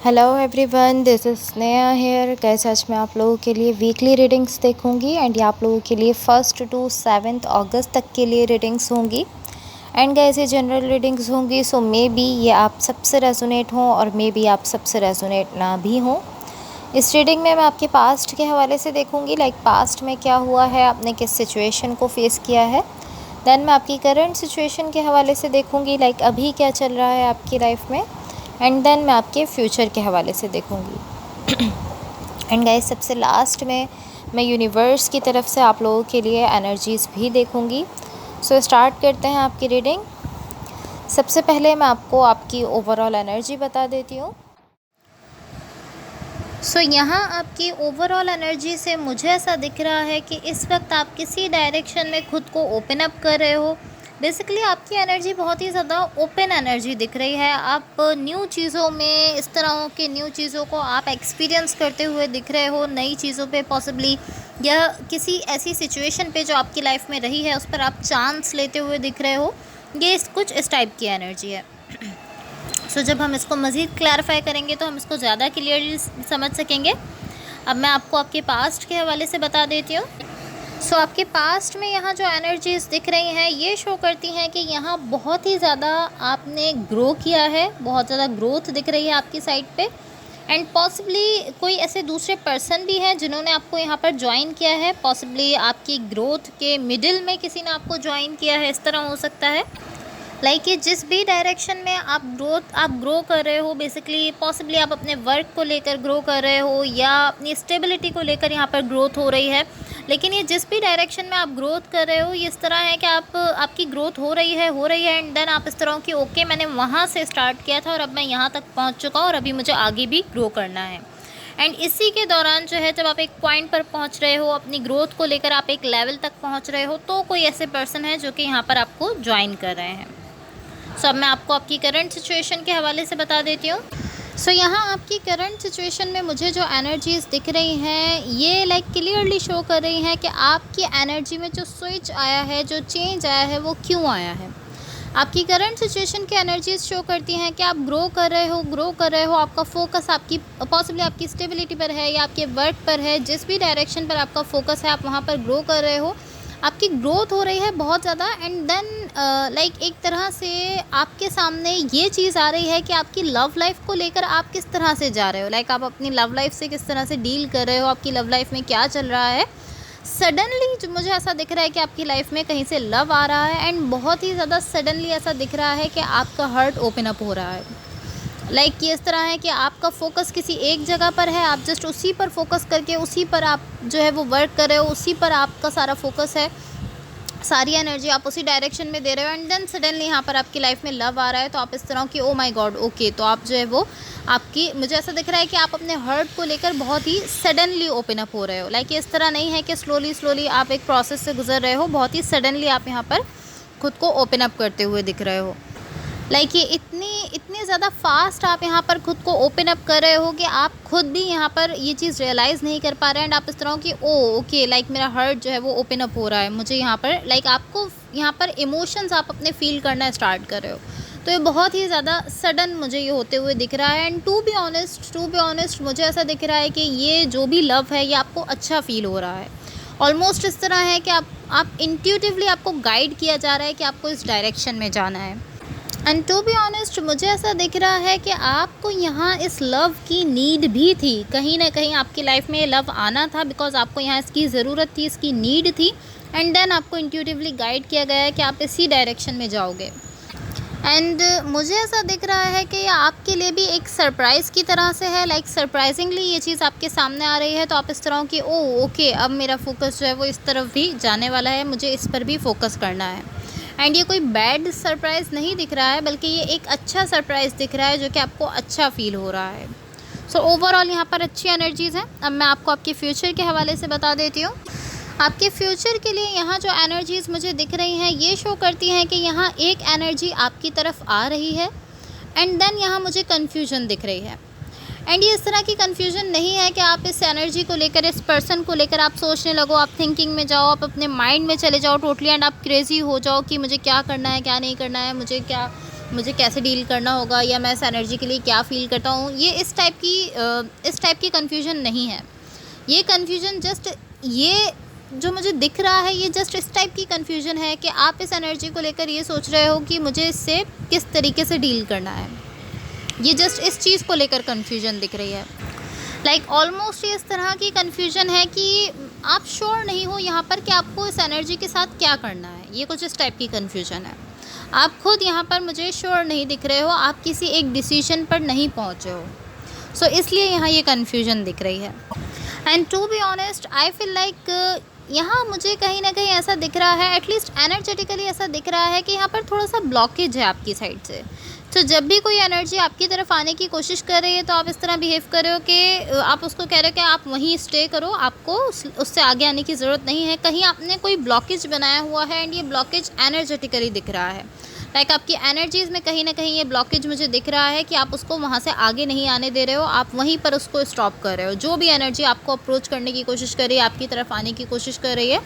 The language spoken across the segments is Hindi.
Hello everyone, this is Sneha here. कैसे आज मैं आप लोगों के लिए वीकली रीडिंग्स देखूंगी एंड ये आप लोगों के लिए 1 to 7 अगस्त तक के लिए रीडिंग्स होंगी। एंड गाइस ये जनरल रीडिंग्स होंगी, सो मे बी ये आप सबसे रेजोनेट हों और मे बी आप सबसे रेजोनेट ना भी हों। इस रीडिंग में मैं आपके पास्ट के हवाले से देखूंगी, लाइक पास्ट में क्या हुआ है, आपने किस सिचुएशन को फेस किया है। देन मैं आपकी करंट सिचुएशन के हवाले से देखूंगी, लाइक अभी क्या चल रहा है आपकी लाइफ में। एंड देन मैं आपके फ्यूचर के हवाले से देखूंगी। एंड गाइस सबसे लास्ट में मैं यूनिवर्स की तरफ से आप लोगों के लिए एनर्जीज़ भी देखूंगी। सो स्टार्ट करते हैं आपकी रीडिंग। सबसे पहले मैं आपको आपकी ओवरऑल एनर्जी बता देती हूँ। सो यहाँ आपकी ओवरऑल एनर्जी से मुझे ऐसा दिख रहा है कि इस वक्त आप किसी डायरेक्शन में खुद को ओपन अप कर रहे हो। बेसिकली आपकी एनर्जी बहुत ही ज़्यादा ओपन एनर्जी दिख रही है। आप न्यू चीज़ों में, इस तरह के न्यू चीज़ों को आप एक्सपीरियंस करते हुए दिख रहे हो, नई चीज़ों पे पॉसिबली, या किसी ऐसी सिचुएशन पे जो आपकी लाइफ में रही है उस पर आप चांस लेते हुए दिख रहे हो। ये कुछ इस टाइप की एनर्जी है। सो जब हम इसको मज़ीद क्लैरिफाई करेंगे तो हम इसको ज़्यादा क्लियरली समझ सकेंगे। अब मैं आपको आपके पास्ट के हवाले से बता देती हूँ। सो आपके पास्ट में यहाँ जो एनर्जीज़ दिख रही हैं ये शो करती हैं कि यहाँ बहुत ही ज़्यादा आपने ग्रो किया है, बहुत ज़्यादा ग्रोथ दिख रही है आपकी साइड पे। एंड पॉसिबली कोई ऐसे दूसरे पर्सन भी हैं जिन्होंने आपको यहाँ पर ज्वाइन किया है। पॉसिबली आपकी ग्रोथ के मिडिल में किसी ने आपको ज्वाइन किया है, इस तरह हो सकता है। लाइक ये जिस भी डायरेक्शन में आप ग्रो कर रहे हो, बेसिकली पॉसिबली आप अपने वर्क को लेकर ग्रो कर रहे हो या अपनी स्टेबिलिटी को लेकर यहाँ पर ग्रोथ हो रही है। लेकिन ये जिस भी डायरेक्शन में आप ग्रोथ कर रहे हो ये इस तरह है कि आपकी ग्रोथ हो रही है एंड देन आप इस तरह की ओके मैंने वहाँ से स्टार्ट किया था और अब मैं यहाँ तक पहुँच चुका हूँ और अभी मुझे आगे भी ग्रो करना है। एंड इसी के दौरान जो है, जब आप एक पॉइंट पर पहुँच रहे हो, अपनी ग्रोथ को लेकर आप एक लेवल तक पहुँच रहे हो, तो कोई ऐसे पर्सन है जो कि यहाँ पर आपको ज्वाइन कर रहे हैं। सो अब मैं आपको आपकी करंट सिचुएशन के हवाले से बता देती हूँ। सो यहाँ आपकी करंट सिचुएशन में मुझे जो एनर्जीज़ दिख रही हैं ये लाइक क्लियरली शो कर रही हैं कि आपकी एनर्जी में जो स्विच आया है, जो चेंज आया है, वो क्यों आया है। आपकी करंट सिचुएशन की एनर्जीज़ शो करती हैं कि आप ग्रो कर रहे हो। आपका फोकस आपकी पॉसिबली आपकी स्टेबिलिटी पर है या आपके वर्क पर है। जिस भी डायरेक्शन पर आपका फोकस है आप वहाँ पर ग्रो कर रहे हो, आपकी ग्रोथ हो रही है बहुत ज़्यादा। एंड देन लाइक एक तरह से आपके सामने ये चीज़ आ रही है कि आपकी लव लाइफ को लेकर आप किस तरह से जा रहे हो, लाइक आप अपनी लव लाइफ से किस तरह से डील कर रहे हो, आपकी लव लाइफ में क्या चल रहा है। सडनली जो मुझे ऐसा दिख रहा है कि आपकी लाइफ में कहीं से लव आ रहा है एंड बहुत ही ज़्यादा सडनली ऐसा दिख रहा है कि आपका हार्ट ओपन अप हो रहा है। लाइक ये इस तरह है कि आपका फोकस किसी एक जगह पर है, आप जस्ट उसी पर फोकस करके उसी पर आप जो है वो वर्क कर रहे हो, उसी पर आपका सारा फोकस है, सारी एनर्जी आप उसी डायरेक्शन में दे रहे हो। एंड देन सडनली यहाँ पर आपकी लाइफ में लव आ रहा है तो आप इस तरह की ओ माय गॉड ओके, तो आप जो है वो आपकी, मुझे ऐसा दिख रहा है कि आप अपने हर्ट को लेकर बहुत ही सडनली ओपन अप हो रहे हो। लाइक इस तरह नहीं है कि स्लोली आप एक प्रोसेस से गुजर रहे हो, बहुत ही सडनली आप यहाँ पर खुद को ओपन अप करते हुए दिख रहे हो। लाइक ये इतनी ज़्यादा फास्ट आप यहाँ पर खुद को ओपन अप कर रहे हो कि आप खुद भी यहाँ पर ये चीज़ रियलाइज़ नहीं कर पा रहे हैं। एंड आप इस तरह की ओके लाइक मेरा हार्ट जो है वो ओपन अप हो रहा है, मुझे यहाँ पर लाइक आपको यहाँ पर इमोशंस आप अपने फील करना स्टार्ट कर रहे हो। तो ये बहुत ही ज़्यादा सडन मुझे ये होते हुए दिख रहा है। एंड टू बी ऑनेस्ट मुझे ऐसा दिख रहा है कि ये जो भी लव है ये आपको अच्छा फील हो रहा है। ऑलमोस्ट इस तरह है कि आप इंट्यूटिवली आपको गाइड किया जा रहा है कि आपको इस डायरेक्शन में जाना है। एंड टू बी ऑनेस्ट मुझे ऐसा दिख रहा है कि आपको यहाँ इस लव की नीड भी थी, कहीं ना कहीं आपकी लाइफ में ये लव आना था बिकॉज आपको यहाँ इसकी ज़रूरत थी, इसकी नीड थी। एंड देन आपको इंट्यूटिवली गाइड किया गया है कि आप इसी डायरेक्शन में जाओगे। एंड मुझे ऐसा दिख रहा है कि ये आपके लिए भी एक सरप्राइज़ की तरह से है, लाइक सरप्राइजिंगली ये चीज़ आपके सामने आ रही है। तो आप इस तरह की ओके अब मेरा फोकस जो है वो इस तरफ भी जाने वाला है, मुझे इस पर भी फोकस करना है। एंड ये कोई बैड सरप्राइज़ नहीं दिख रहा है बल्कि ये एक अच्छा सरप्राइज़ दिख रहा है जो कि आपको अच्छा फील हो रहा है। सो ओवरऑल यहाँ पर अच्छी एनर्जीज़ हैं। अब मैं आपको आपके फ्यूचर के हवाले से बता देती हूँ। आपके फ्यूचर के लिए यहाँ जो एनर्जीज़ मुझे दिख रही हैं ये शो करती हैं कि यहाँ एक एनर्जी आपकी तरफ आ रही है एंड देन यहाँ मुझे कन्फ्यूजन दिख रही है। एंड ये इस तरह की कन्फ्यूजन नहीं है कि आप इस एनर्जी को लेकर, इस पर्सन को लेकर आप सोचने लगो, आप थिंकिंग में जाओ, आप अपने माइंड में चले जाओ टोटली एंड आप क्रेज़ी हो जाओ कि मुझे क्या करना है क्या नहीं करना है, मुझे क्या मुझे कैसे डील करना होगा या मैं इस एनर्जी के लिए क्या फ़ील करता हूँ, ये इस टाइप की कन्फ्यूजन नहीं है। ये कन्फ्यूजन जस्ट ये जो मुझे दिख रहा है, ये जस्ट इस टाइप की कन्फ्यूजन है कि आप इस एनर्जी को लेकर ये सोच रहे हो कि मुझे इससे किस तरीके से डील करना है। ये जस्ट इस चीज़ को लेकर कन्फ्यूजन दिख रही है। लाइक ऑलमोस्ट ये इस तरह की कन्फ्यूजन है कि आप श्योर नहीं हो यहाँ पर कि आपको इस एनर्जी के साथ क्या करना है। ये कुछ इस टाइप की कन्फ्यूजन है। आप खुद यहाँ पर मुझे श्योर नहीं दिख रहे हो, आप किसी एक डिसीजन पर नहीं पहुँचे हो। सो इसलिए यहाँ ये कन्फ्यूजन दिख रही है। And to be honest I feel like यहाँ मुझे कहीं ना कहीं ऐसा दिख रहा है, एटलीस्ट एनर्जेटिकली ऐसा दिख रहा है कि यहाँ पर थोड़ा सा ब्लॉकेज है आपकी साइड से। तो जब भी कोई एनर्जी आपकी तरफ आने की कोशिश कर रही है तो आप इस तरह बिहेव कर रहे हो कि आप उसको कह रहे हो कि आप वहीं स्टे करो, आपको उससे आगे आने की ज़रूरत नहीं है। कहीं आपने कोई ब्लॉकेज बनाया हुआ है एंड ये ब्लॉकेज एनर्जेटिकली दिख रहा है। लाइक आपकी एनर्जीज़ में कहीं ना कहीं ये ब्लॉकेज मुझे दिख रहा है कि आप उसको वहाँ से आगे नहीं आने दे रहे हो, आप वहीं पर उसको स्टॉप कर रहे हो। जो भी एनर्जी आपको अप्रोच करने की कोशिश कर रही है, आपकी तरफ आने की कोशिश कर रही है,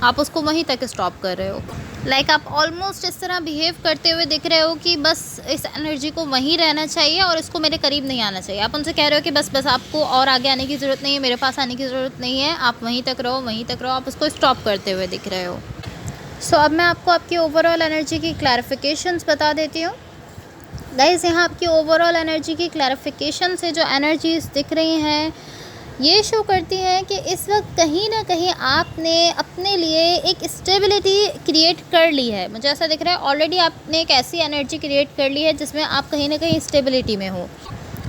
आप उसको वहीं तक स्टॉप कर रहे हो। लाइक आप ऑलमोस्ट इस तरह बिहेव करते हुए दिख रहे हो कि बस इस एनर्जी को वहीं रहना चाहिए और इसको मेरे करीब नहीं आना चाहिए। आप उनसे कह रहे हो कि बस आपको और आगे आने की ज़रूरत नहीं है, मेरे पास आने की ज़रूरत नहीं है, आप वहीं तक रहो, वहीं तक रहो। आप उसको स्टॉप करते हुए दिख रहे हो। सो अब मैं आपको आपकी ओवरऑल एनर्जी की क्लैरिफिकेशंस बता देती हूँ। गाइस, यहाँ आपकी ओवरऑल एनर्जी की क्लैरिफिकेशन से जो एनर्जीज़ दिख रही हैं, ये शो करती हैं कि इस वक्त कहीं ना कहीं आपने अपने लिए एक स्टेबिलिटी क्रिएट कर ली है। मुझे ऐसा दिख रहा है ऑलरेडी आपने एक ऐसी एनर्जी क्रिएट कर ली है जिसमें आप कहीं ना कहीं स्टेबिलिटी में हो।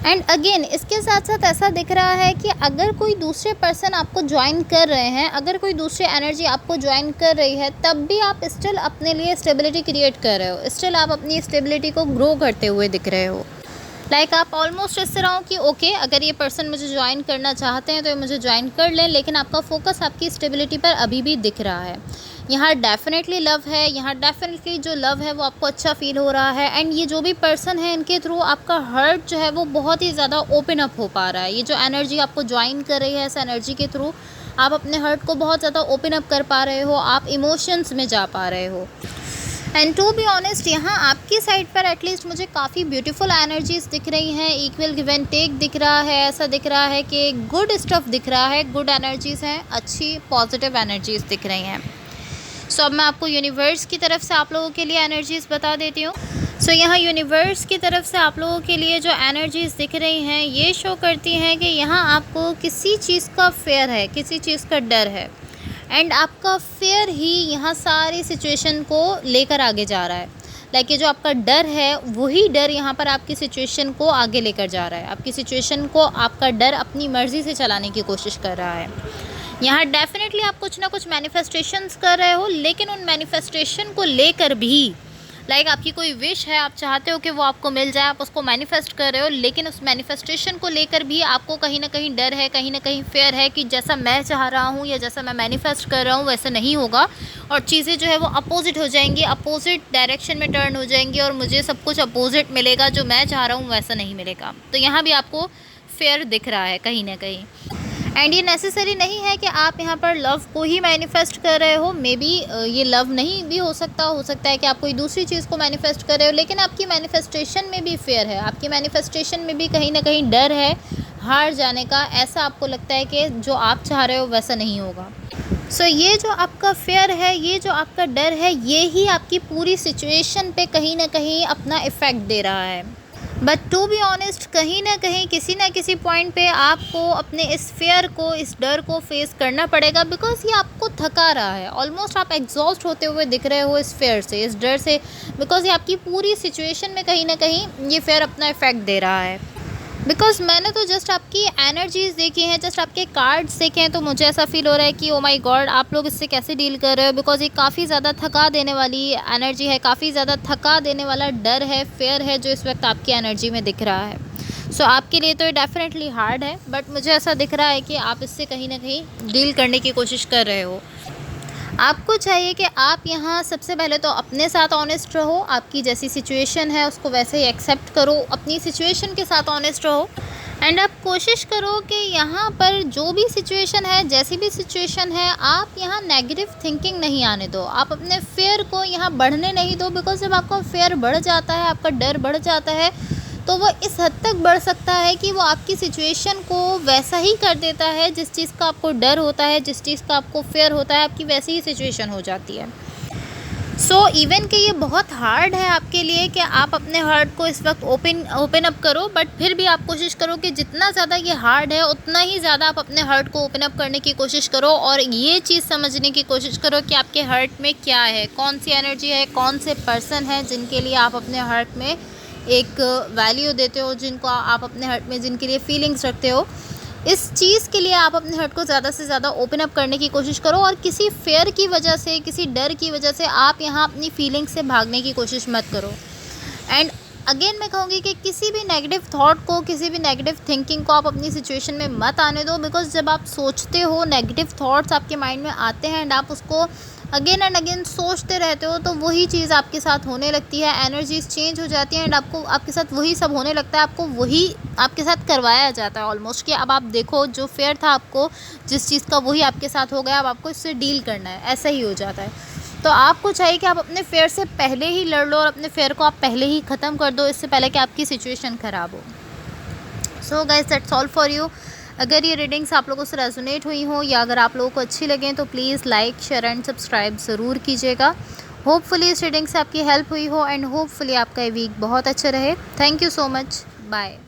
एंड अगेन इसके साथ साथ ऐसा दिख रहा है कि अगर कोई दूसरे पर्सन आपको ज्वाइन कर रहे हैं, अगर कोई दूसरी एनर्जी आपको ज्वाइन कर रही है, तब भी आप स्टिल अपने लिए स्टेबिलिटी क्रिएट कर रहे हो, स्टिल आप अपनी स्टेबिलिटी को ग्रो करते हुए दिख रहे हो। लाइक आप ऑलमोस्ट इस तरह हो कि ओके, अगर ये पर्सन मुझे ज्वाइन करना चाहते हैं तो ये मुझे ज्वाइन कर लें, लेकिन आपका फोकस आपकी स्टेबिलिटी पर अभी भी दिख रहा है। यहाँ डेफिनेटली लव है, यहाँ डेफिनेटली जो लव है वो आपको अच्छा फील हो रहा है। एंड ये जो भी पर्सन है, इनके थ्रू आपका हर्ट जो है वो बहुत ही ज़्यादा ओपन अप हो पा रहा है। ये जो एनर्जी आपको ज्वाइन कर रही है, इस एनर्जी के थ्रू आप अपने हर्ट को बहुत ज़्यादा ओपन अप कर पा रहे हो, आप इमोशंस में जा पा रहे हो। एंड टू बी ऑनेस्ट, यहाँ आपकी साइड पर एटलीस्ट मुझे काफ़ी ब्यूटीफुल एनर्जीज़ दिख रही हैं, इक्वल गिव एंड टेक दिख रहा है। ऐसा दिख रहा है कि गुड स्टफ़ दिख रहा है, गुड एनर्जीज़ हैं, अच्छी पॉजिटिव एनर्जीज़ दिख रही हैं। सो अब मैं आपको यूनिवर्स की तरफ से आप लोगों के लिए एनर्जीज़ बता देती हूँ। सो यहाँ यूनिवर्स की तरफ से आप लोगों के लिए जो एनर्जीज़ दिख रही हैं, ये शो करती हैं कि यहाँ आपको किसी चीज़ का फेयर है, किसी चीज़ का डर है। एंड आपका फेयर ही यहाँ सारी सिचुएशन को लेकर आगे जा रहा है। लाइक ये जो आपका डर है, वही डर यहाँ पर आपकी सिचुएशन को आगे लेकर जा रहा है। आपकी सिचुएशन को आपका डर अपनी मर्ज़ी से चलाने की कोशिश कर रहा है। यहाँ डेफिनेटली आप कुछ ना कुछ मैनिफेस्टेशंस कर रहे हो, लेकिन उन मैनिफेस्टेशन को लेकर भी लाइक आपकी कोई विश है, आप चाहते हो कि वो आपको मिल जाए, आप उसको मैनिफेस्ट कर रहे हो, लेकिन उस मैनिफेस्टेशन को लेकर भी आपको कहीं ना कहीं डर है, कहीं ना कहीं फेयर है कि जैसा मैं चाह रहा हूँ या जैसा मैं मैनिफेस्ट कर रहा हूँ वैसा नहीं होगा और चीज़ें जो है वो अपोजिट हो जाएंगी, अपोजिट डायरेक्शन में टर्न हो जाएंगी और मुझे सब कुछ अपोजिट मिलेगा, जो मैं चाह रहा हूँ वैसा नहीं मिलेगा। तो यहाँ भी आपको फेयर दिख रहा है कहीं ना कहीं। एंड ये नेसेसरी नहीं है कि आप यहाँ पर लव को ही मैनिफेस्ट कर रहे हो। मे बी ये लव नहीं भी हो सकता है कि आप कोई दूसरी चीज़ को मैनिफेस्ट कर रहे हो, लेकिन आपकी मैनिफेस्टेशन में भी फेयर है, आपकी मैनिफेस्टेशन में भी कहीं ना कहीं डर है हार जाने का। ऐसा आपको लगता है कि जो आप चाह रहे हो वैसा नहीं होगा। सो ये जो आपका फेयर है, ये जो आपका डर है, ये ही आपकी पूरी सिचुएशन पे कहीं ना कहीं अपना इफ़ेक्ट दे रहा है। बट टू बी ऑनेस्ट, कहीं ना कहीं किसी ना किसी पॉइंट पे आपको अपने इस फेयर को, इस डर को फेस करना पड़ेगा, बिकॉज ये आपको थका रहा है। ऑलमोस्ट आप एग्जॉस्ट होते हुए दिख रहे हो इस फेयर से, इस डर से, बिकॉज ये आपकी पूरी सिचुएशन में कहीं ना कहीं ये फेयर अपना इफ़ेक्ट दे रहा है। बिकॉज मैंने तो जस्ट आपकी एनर्जीज़ देखी हैं, जस्ट आपके कार्ड्स देखे हैं, तो मुझे ऐसा फील हो रहा है कि ओ माय गॉड, आप लोग इससे कैसे डील कर रहे हो, बिकॉज ये काफ़ी ज़्यादा थका देने वाली एनर्जी है, काफ़ी ज़्यादा थका देने वाला डर है, फेयर है जो इस वक्त आपकी एनर्जी में दिख रहा है। सो आपके लिए तो ये डेफिनेटली हार्ड है, बट मुझे ऐसा दिख रहा है कि आप इससे कहीं ना कहीं डील करने की कोशिश कर रहे हो। आपको चाहिए कि आप यहाँ सबसे पहले तो अपने साथ ऑनेस्ट रहो, आपकी जैसी सिचुएशन है उसको वैसे ही एक्सेप्ट करो, अपनी सिचुएशन के साथ ऑनेस्ट रहो। एंड आप कोशिश करो कि यहाँ पर जो भी सिचुएशन है, जैसी भी सिचुएशन है, आप यहाँ नेगेटिव थिंकिंग नहीं आने दो, आप अपने फेयर को यहाँ बढ़ने नहीं दो। बिकॉज जब आपका फेयर बढ़ जाता है, आपका डर बढ़ जाता है, तो वो इस हद तक बढ़ सकता है कि वो आपकी सिचुएशन को वैसा ही कर देता है, जिस चीज़ का आपको डर होता है, जिस चीज़ का आपको फेयर होता है, आपकी वैसी ही सिचुएशन हो जाती है। सो इवन कि ये बहुत हार्ड है आपके लिए कि आप अपने हार्ट को इस वक्त ओपन अप करो, बट फिर भी आप कोशिश करो कि जितना ज़्यादा ये हार्ड है उतना ही ज़्यादा आप अपने हार्ट को ओपन अप करने की कोशिश करो, और ये चीज़ समझने की कोशिश करो कि आपके हार्ट में क्या है, कौन सी एनर्जी है, कौन से पर्सन है जिनके लिए आप अपने हार्ट में एक वैल्यू देते हो, जिनको आप अपने हार्ट में जिनके लिए फीलिंग्स रखते हो। इस चीज़ के लिए आप अपने हार्ट को ज़्यादा से ज़्यादा ओपन अप करने की कोशिश करो, और किसी फेयर की वजह से, किसी डर की वजह से आप यहाँ अपनी फीलिंग्स से भागने की कोशिश मत करो। एंड अगेन मैं कहूँगी कि किसी भी नेगेटिव थॉट को, किसी भी नेगेटिव थिंकिंग को आप अपनी सिचुएशन में मत आने दो। बिकॉज जब आप सोचते हो, नेगेटिव थॉट्स आपके माइंड में आते हैं एंड आप उसको अगेन एंड अगेन सोचते रहते हो, तो वही चीज़ आपके साथ होने लगती है, एनर्जीज चेंज हो जाती हैं एंड आपको आपके साथ वही सब होने लगता है, आपको वही आपके साथ करवाया जाता है ऑलमोस्ट, कि अब आप देखो जो फेयर था आपको जिस चीज़ का, वही आपके साथ हो गया, अब आपको इससे डील करना है, ऐसा ही हो जाता है। तो आपको चाहिए कि आप अपने फेयर से पहले ही लड़ लो और अपने फेयर को आप पहले ही ख़त्म कर दो, इससे पहले कि आपकी सिचुएशन ख़राब हो। So guys that's all for you. अगर ये रीडिंग्स आप लोगों से रेजोनेट हुई हो या अगर आप लोगों को अच्छी लगें तो please like, share and subscribe ज़रूर कीजिएगा। होपफुली इस रीडिंग से आपकी हेल्प हुई हो एंड होपफुली आपका ये वीक बहुत अच्छा रहे। Thank you so much. Bye.